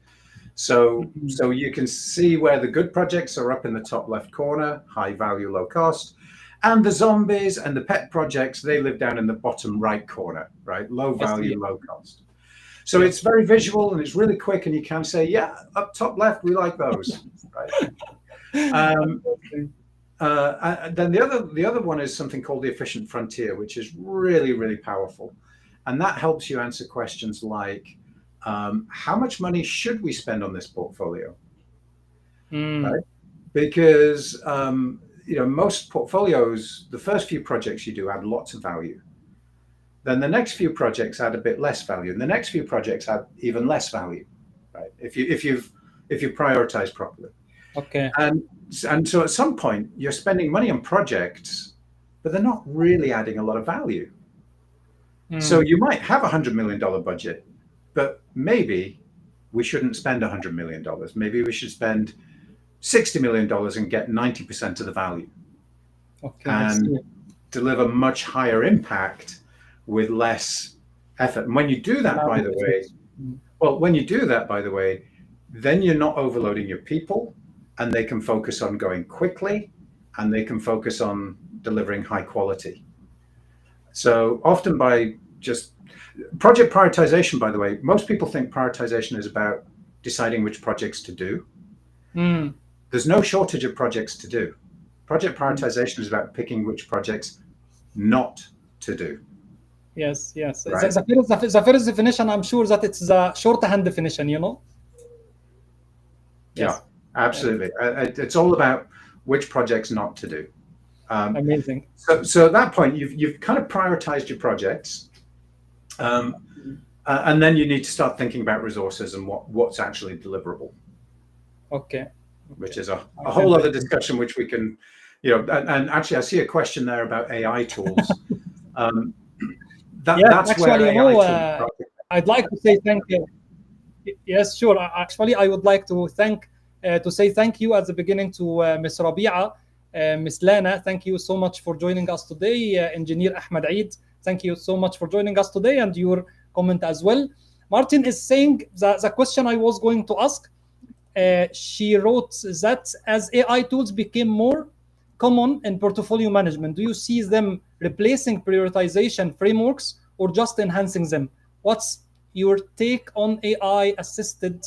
So you can see where the good projects are up in the top left corner, high value, low cost, And the zombies and the pet projects, they live down in the bottom right corner, right? Low value, low cost. So it's very visual and it's really quick, and you can say, yeah, up top left, we like those, right? Then the other one is something called the efficient frontier, which is really, really powerful. And that helps you answer questions like, how much money should we spend on this portfolio? Right? Because most portfolios, the first few projects you do add lots of value. Then the next few projects add a bit less value, and the next few projects add even less value, right? If you prioritize properly. Okay. And so at some point you're spending money on projects, but they're not really adding a lot of value. So you might have $100 million budget, but maybe we shouldn't spend $100 million. Maybe we should spend $60 million and get 90% of the value. Okay. And deliver much higher impact with less effort. And when you do that, by the way, then you're not overloading your people, and they can focus on going quickly, and they can focus on delivering high quality. So often by just project prioritization, by the way, most people think prioritization is about deciding which projects to do. There's no shortage of projects to do. Project prioritization is about picking which projects not to do. Yes. Right. The first definition, I'm sure that it's the shorthand definition, Yes. Yeah, absolutely. It's all about which projects not to do. Amazing. So at that point, you've kind of prioritized your projects, and then you need to start thinking about resources and what's actually deliverable. Okay. Which is a whole other discussion, which we can, and actually I see a question there about AI tools. That's actually, where AI I'd like to say thank you. Yes, sure. Actually, I would like to say thank you at the beginning to Ms. Rabia, Ms. Lana. Thank you so much for joining us today. Engineer Ahmed Eid, thank you so much for joining us today, and your comment as well. Martin is saying the question I was going to ask. She wrote that as AI tools became more common in portfolio management, do you see them replacing prioritization frameworks or just enhancing them? What's your take on AI assisted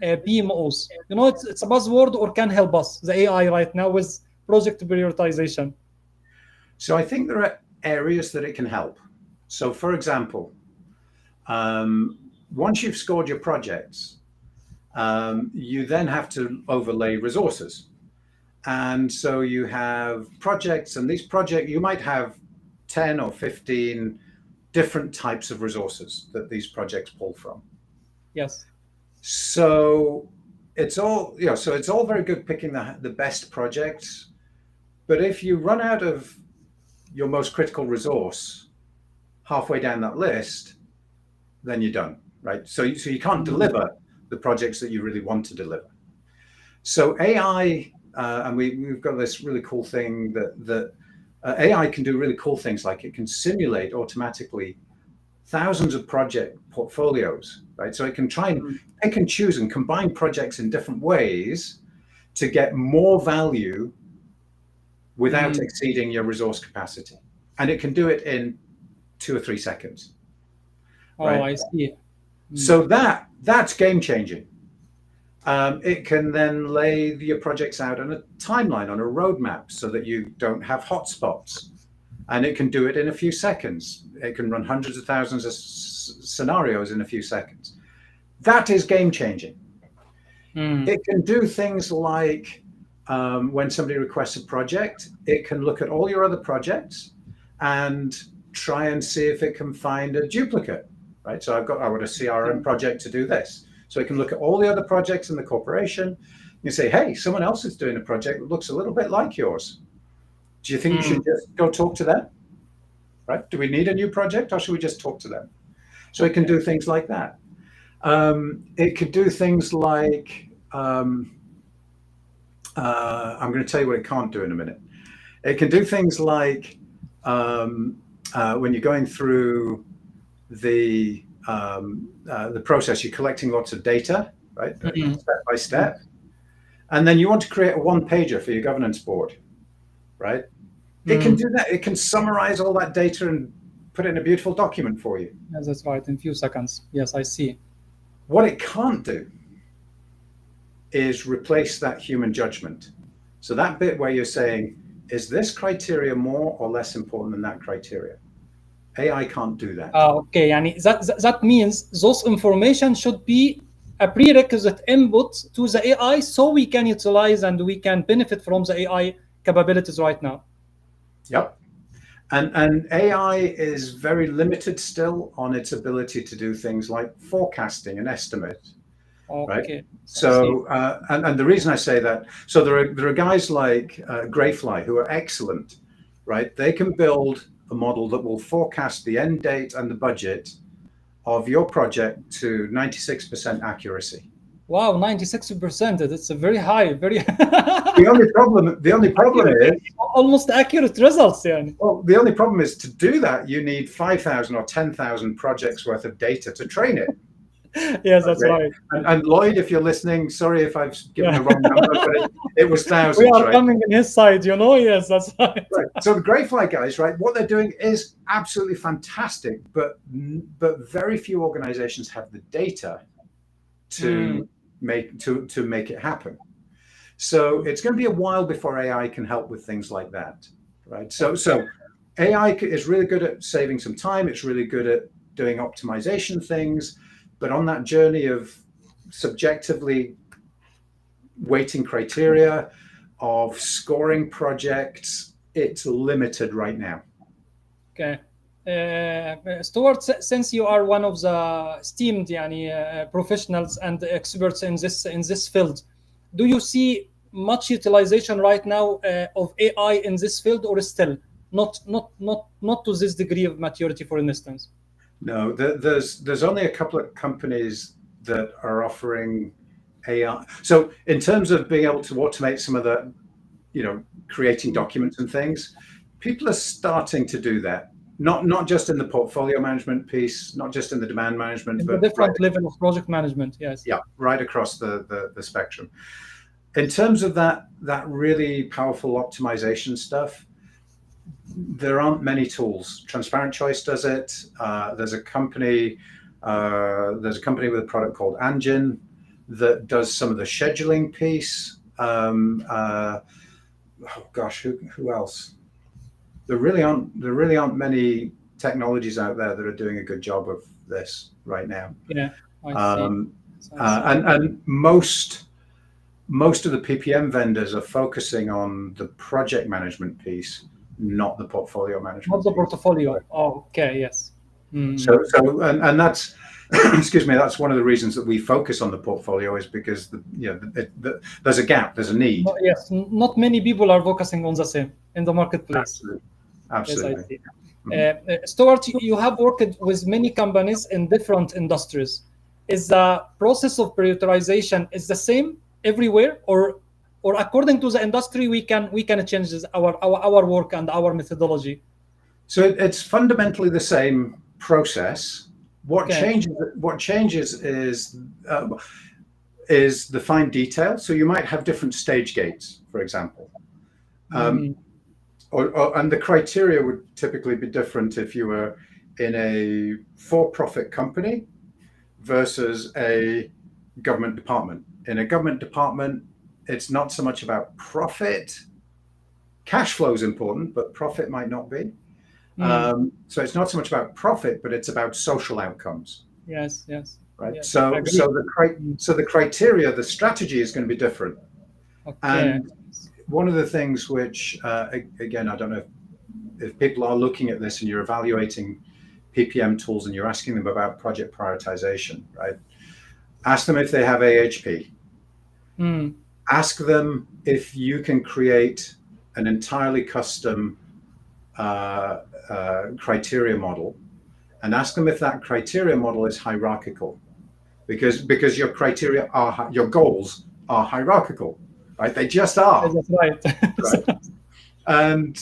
PMOs? It's a buzzword or can help us, the AI right now with project prioritization. So I think there are areas that it can help. So for example, once you've scored your projects, you then have to overlay resources. And so you have projects, and these projects, you might have 10 or 15 different types of resources that these projects pull from. Yes. So it's all, it's all very good picking the best projects, but if you run out of your most critical resource halfway down that list, then you're done, right? So you can't deliver the projects that you really want to deliver. So AI, and we've got this really cool thing that AI can do really cool things, like it can simulate automatically thousands of project portfolios, right? So it can try and pick and choose and combine projects in different ways to get more value without exceeding your resource capacity. And it can do it in 2 or 3 seconds. Right? Oh, I see. So that's game changing. It can then lay your projects out on a timeline, on a roadmap, so that you don't have hotspots. And it can do it in a few seconds. It can run hundreds of thousands of scenarios in a few seconds. That is game changing. It can do things like when somebody requests a project, it can look at all your other projects and try and see if it can find a duplicate, right? So I want a CRM project to do this. So it can look at all the other projects in the corporation and say, hey, someone else is doing a project that looks a little bit like yours. Do you think you should just go talk to them? Right? Do we need a new project, or should we just talk to them? So it can do things like that. It could do things like, I'm going to tell you what it can't do in a minute. It can do things like when you're going through the process, you're collecting lots of data, right? Step by step. And then you want to create a one-pager for your governance board, right? It can do that. It can summarize all that data and put it in a beautiful document for you. Yes, that's right. In a few seconds. Yes, I see. What it can't do is replace that human judgment. So that bit where you're saying, is this criteria more or less important than that criteria? AI can't do that. Okay, yani that means those information should be a prerequisite input to the AI so we can utilize and we can benefit from the AI capabilities right now. Yep. And AI is very limited still on its ability to do things like forecasting and estimate. Okay. Right. So, and the reason I say that, so there are guys like Greyfly who are excellent, right? They can build a model that will forecast the end date and the budget of your project to 96% accuracy. Wow, 96%. That's a very high, very. The only problem is almost accurate results. Yeah. Well, the only problem is to do that, you need 5,000 or 10,000 projects worth of data to train it. Yes, that's right. And Lloyd, if you're listening, sorry if I've given the wrong number, but it was thousands. We are coming in his side, you know. Yes, that's right. So the Greyfly guys, right? What they're doing is absolutely fantastic, but very few organizations have the data to make it happen. So it's going to be a while before AI can help with things like that, right? So AI is really good at saving some time. It's really good at doing optimization things. But on that journey of subjectively weighting criteria, of scoring projects, it's limited right now. Okay. Stuart, since you are one of the esteemed professionals and experts in this field, do you see much utilization right now of AI in this field, or still not to this degree of maturity, for instance? No, there's only a couple of companies that are offering AI. So in terms of being able to automate some of the, creating documents and things, people are starting to do that. Not just in the portfolio management piece, not just in the demand management, but the different level of project management. Yes. Yeah, right across the spectrum. In terms of that really powerful optimization stuff, there aren't many tools. Transparent Choice does it. There's a company with a product called Angin that does some of the scheduling piece. Oh gosh, who else? There really aren't many technologies out there that are doing a good job of this right now. Yeah, I see. And most of the PPM vendors are focusing on the project management piece, not the portfolio management. Not the portfolio. Oh, okay, yes. So and that's excuse me, that's one of the reasons that we focus on the portfolio, is because there's a gap, there's a need. Yes, not many people are focusing on the same in the marketplace. Absolutely. Yes, I see. Stuart, you have worked with many companies in different industries. Is the process of prioritization is the same everywhere, or according to the industry we can change our work and our methodology? So it's fundamentally the same process. What changes is the fine detail. So you might have different stage gates, for example. And the criteria would typically be different if you were in a for-profit company versus a government department. In a government department, it's not so much about profit. Cash flow is important, but profit might not be. So it's not so much about profit, but it's about social outcomes. Yes. Right. Yes, so the criteria, the strategy is going to be different. Okay. And one of the things which, again, I don't know if people are looking at this and you're evaluating PPM tools and you're asking them about project prioritization, right? Ask them if they have AHP. Ask them if you can create an entirely custom criteria model, and ask them if that criteria model is hierarchical, because your criteria your goals are hierarchical, right? They just are. That's right. And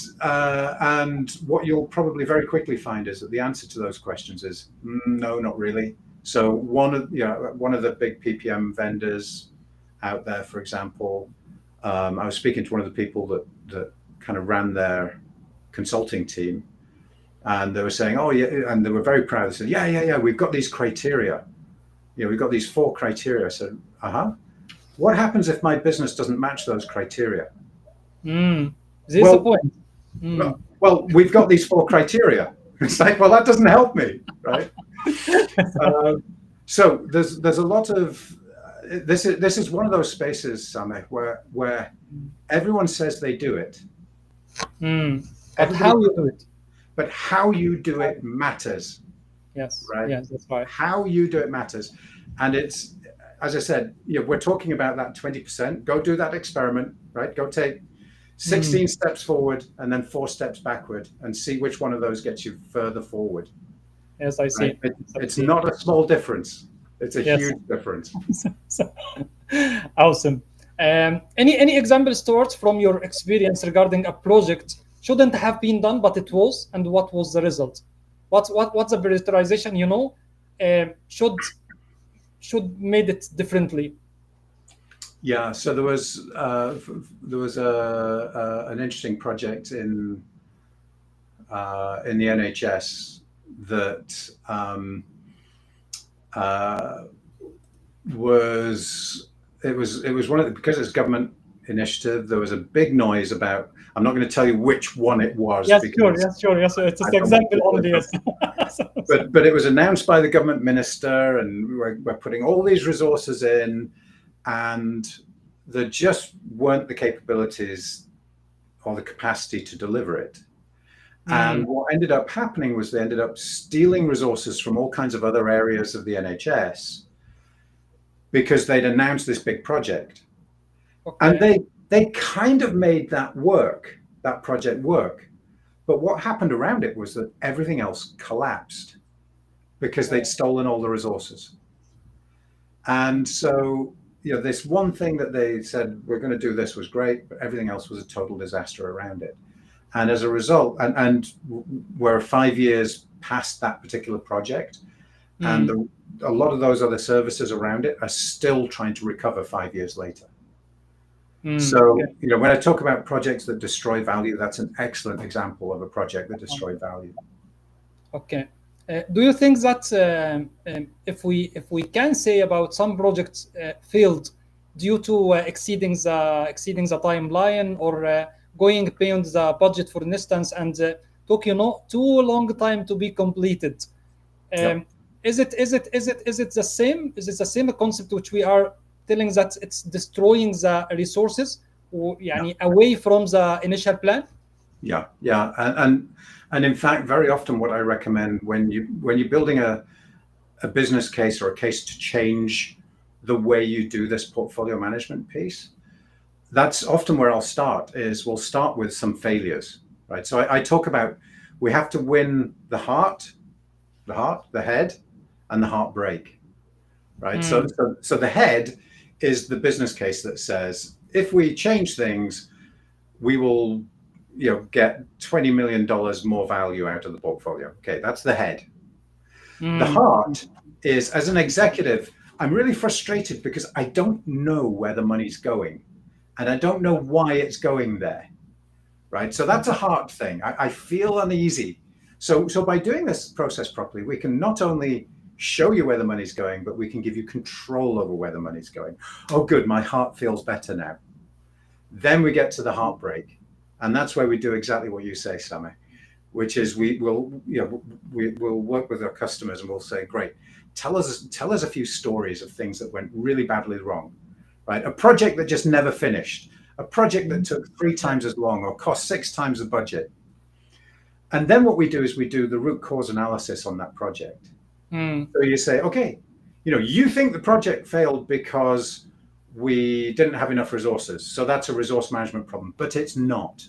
what you'll probably very quickly find is that the answer to those questions is no, not really. So one of the big PPM vendors out there, for example, I was speaking to one of the people that kind of ran their consulting team, and they were saying, oh yeah, and they were very proud. They said, yeah, we've got these criteria. We've got these 4 criteria. I said, what happens if my business doesn't match those criteria? This is the point. Well, we've got these 4 criteria. It's like, well, that doesn't help me, right? So there's a lot of this is one of those spaces, Sameh, where everyone says they do it. But how you do it? But how you do it matters. Yes. Right. Yes, that's right. How you do it matters, and it's, as I said, we're talking about that 20%. Go do that experiment, right? Go take 16 steps forward and then 4 steps backward, and see which one of those gets you further forward. Yes, I see. Right? It's not a small difference. It's a huge difference. Awesome. Any examples, Stuart, from your experience regarding a project shouldn't have been done, but it was, and what was the result? What's the prioritization? Should made it differently. Yeah. So there was an interesting project in the NHS that was one of the, because it's government initiative, there was a big noise about, I'm not going to tell you which one it was. Yes, sure. Yes, it's an example only. Yes. but it was announced by the government minister, and we're putting all these resources in, and there just weren't the capabilities or the capacity to deliver it. And what ended up happening was they ended up stealing resources from all kinds of other areas of the NHS because they'd announced this big project. Okay. And they kind of made that project work. But what happened around it was that everything else collapsed because they'd stolen all the resources. And so, this one thing that they said, we're going to do this, was great, but everything else was a total disaster around it. And as a result, and we're 5 years past that particular project, and a lot of those other services around it are still trying to recover 5 years later. So, when I talk about projects that destroy value, that's an excellent example of a project that destroyed value. Okay. Do you think that if we can say about some projects failed due to exceeding the timeline, or going beyond the budget, for instance, and took too long time to be completed? Is it the same? Is it the same concept which we are telling that it's destroying the resources, away from the initial plan? Yeah, and in fact, very often what I recommend when you're building a business case or a case to change the way you do this portfolio management piece, that's often where I'll start. We'll start with some failures, right? So I talk about, we have to win the heart, the head, and the heartbreak, right? So the head is the business case that says, if we change things, we will get $20 million more value out of the portfolio. Okay, that's the head. The heart is, as an executive, I'm really frustrated because I don't know where the money's going, and I don't know why it's going there, right? So that's a heart thing. I feel uneasy. So by doing this process properly, we can not only show you where the money's going, but we can give you control over where the money's going. Oh, good, my heart feels better now. Then we get to the heartbreak. And that's where we do exactly what you say, Sameh, which is we'll work with our customers and we'll say, great, tell us a few stories of things that went really badly wrong, right? A project that just never finished, a project that took 3 times as long or cost 6 times the budget. And then what we do is we do the root cause analysis on that project. So you say, okay, you think the project failed because we didn't have enough resources. So that's a resource management problem, but it's not,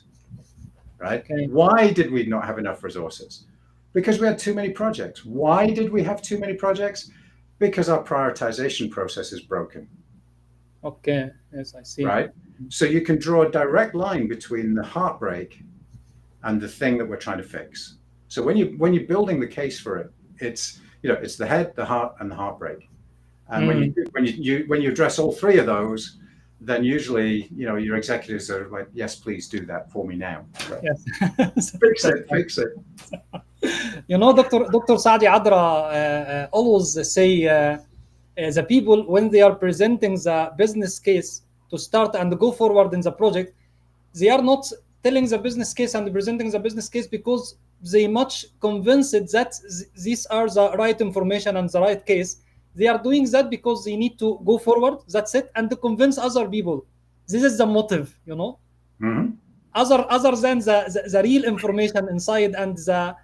right? Okay. Why did we not have enough resources? Because we had too many projects. Why did we have too many projects? Because our prioritization process is broken. Okay, yes, I see. Right? So you can draw a direct line between the heartbreak and the thing that we're trying to fix. So when you're building the case for it, it's it's the head, the heart, and the heartbreak. And when you address all 3 of those, then usually, your executives are like, yes, please do that for me now. Right? Yes. Fix it. Dr. Saadi Adra always say the people, when they are presenting the business case to start and go forward in the project, they are not telling the business case and presenting the business case because they much convinced that these are the right information and the right case. They are doing that because they need to go forward. That's it, and to convince other people. This is the motive, Mm-hmm. Other than the real information inside and the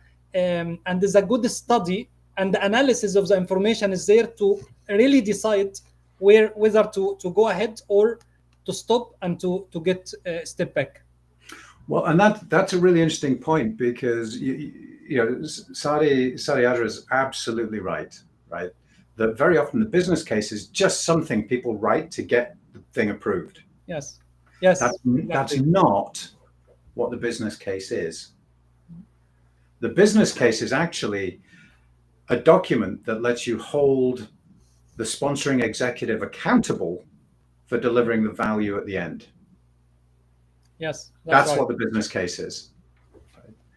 good study and the analysis of the information is there to really decide whether to go ahead or to stop and to get a step back. Well, and that's a really interesting point, because Saadi Adra is absolutely right. That very often the business case is just something people write to get the thing approved. Yes. That's not what the business case is. The business case is actually a document that lets you hold the sponsoring executive accountable for delivering the value at the end. Yes, that's right. what the business case is.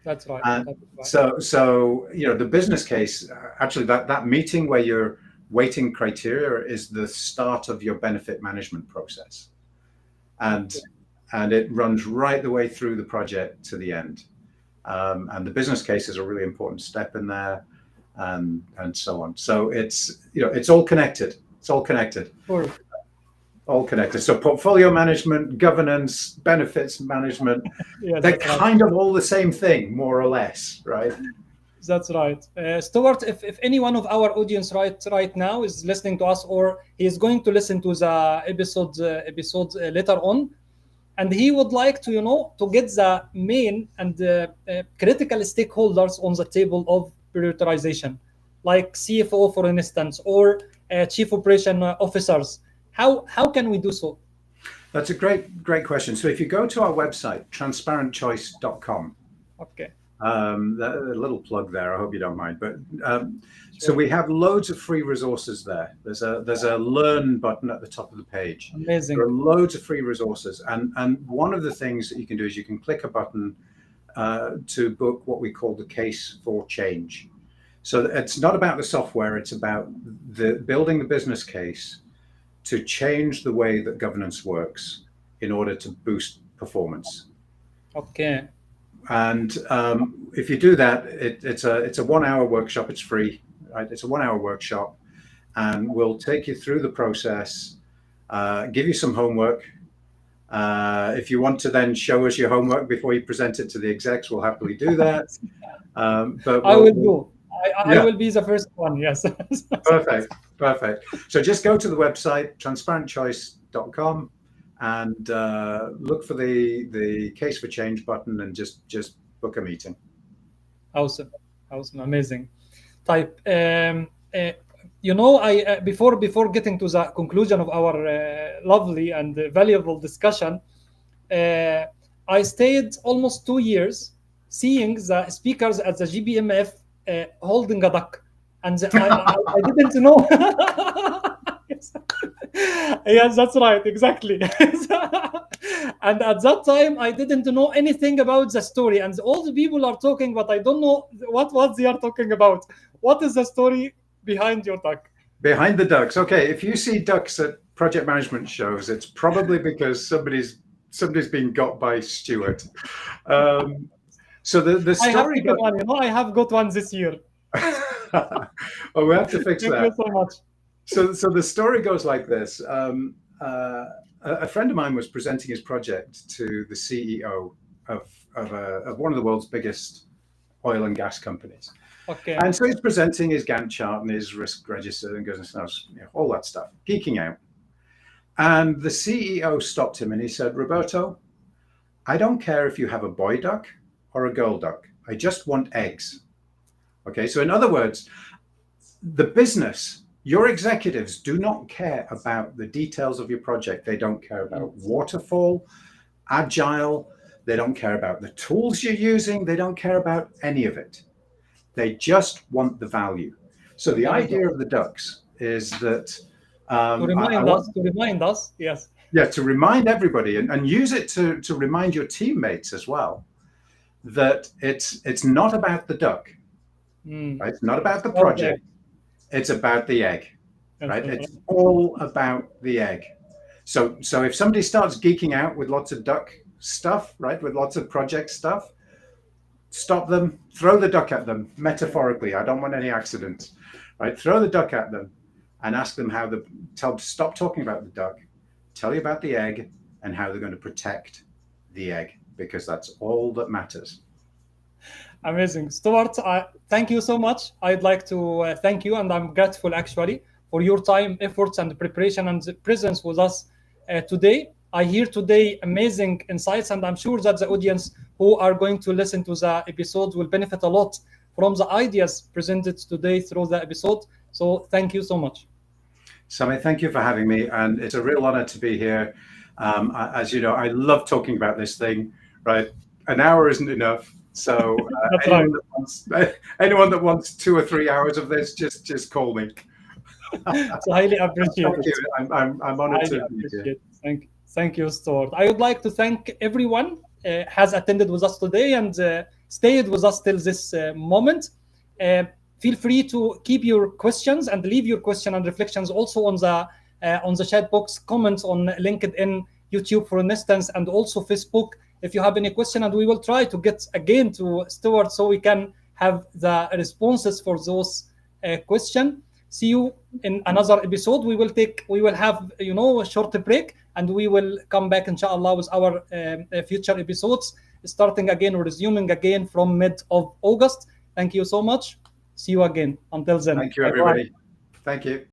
That's right. So the business case, actually, that meeting where you're weighting criteria is the start of your benefit management process, and it runs right the way through the project to the end. And the business case is a really important step in there, and so on. So it's all connected. It's all connected. Sure. All connected. So portfolio management, governance, benefits management, they're kind of all the same thing, more or less, right? That's right. Stuart, if any one of our audience right now is listening to us, or he is going to listen to the episode later on, and he would like to, to get the main and critical stakeholders on the table of prioritization, like CFO, for instance, or chief operation officers, how can we do so? That's a great question. So if you go to our website, transparentchoice.com, okay, a little plug there, I hope you don't mind, but so we have loads of free resources there. There's a learn button at the top of the page. Amazing. There are loads of free resources, and one of the things that you can do is you can click a button to book what we call the case for change. So it's not about the software, it's about building the business case to change the way that governance works in order to boost performance. Okay. And if you do that, it's a 1 hour workshop. It's free, right? It's a 1 hour workshop, and we'll take you through the process, give you some homework. If you want to then show us your homework before you present it to the execs, we'll happily do that. But I will do. I will be the first one. Yes. Perfect. So just go to the website, transparentchoice.com, and look for the case for change button, and just book a meeting. Awesome, amazing. Type. Before getting to the conclusion of our lovely and valuable discussion, I stayed almost 2 years seeing the speakers at the GBMF holding a duck, and I didn't know. Yes, that's right, exactly. And at that time, I didn't know anything about the story, and all the people are talking, but I don't know what they are talking about. What is the story behind your duck? Behind the ducks. Okay, if you see ducks at project management shows, it's probably because somebody's been got by Stuart. So the story. I have got one this year. Oh, we have to fix that. Thank you so much. So the story goes like this. A friend of mine was presenting his project to the CEO of one of the world's biggest oil and gas companies. Okay. And so he's presenting his Gantt chart and his risk register and goes and smells, all that stuff, geeking out. And the CEO stopped him and he said, "Roberto, I don't care if you have a boy duck or a girl duck. I just want eggs." Okay, so in other words, the business, your executives do not care about the details of your project. They don't care about waterfall, agile. They don't care about the tools you're using. They don't care about any of it. They just want the value. So the idea of the ducks is that to remind us, yes. Yeah, to remind everybody, and use it to remind your teammates as well, that it's not about the duck, right? It's not about the project. It's about the egg, right? It's all about the egg. So if somebody starts geeking out with lots of duck stuff, right, with lots of project stuff, stop them, throw the duck at them, metaphorically. I don't want any accidents, right? Throw the duck at them and ask them stop talking about the duck, tell you about the egg and how they're going to protect the egg, because that's all that matters. Amazing. Stuart, thank you so much. I'd like to thank you, and I'm grateful actually for your time, efforts, and preparation and presence with us today. I hear today amazing insights, and I'm sure that the audience who are going to listen to the episode will benefit a lot from the ideas presented today through the episode. So thank you so much. Sameh, thank you for having me, and it's a real honor to be here. As you know, I love talking about this thing, right? An hour isn't enough. So anyone that wants 2 or 3 hours of this, just call me. So highly appreciate Thank you. I'm honored to be here. Thank you, Stuart. I would like to thank everyone has attended with us today and stayed with us till this moment. Feel free to keep your questions and leave your question and reflections also on the chat box, comments on LinkedIn, YouTube, for instance, and also Facebook. If you have any question, and we will try to get again to Stuart so we can have the responses for those questions. See you in another episode. We will have a short break, and we will come back inshallah with our future episodes, starting again or resuming again from mid of August. Thank you so much. See you again. Until then. Thank you, everybody. Thank you.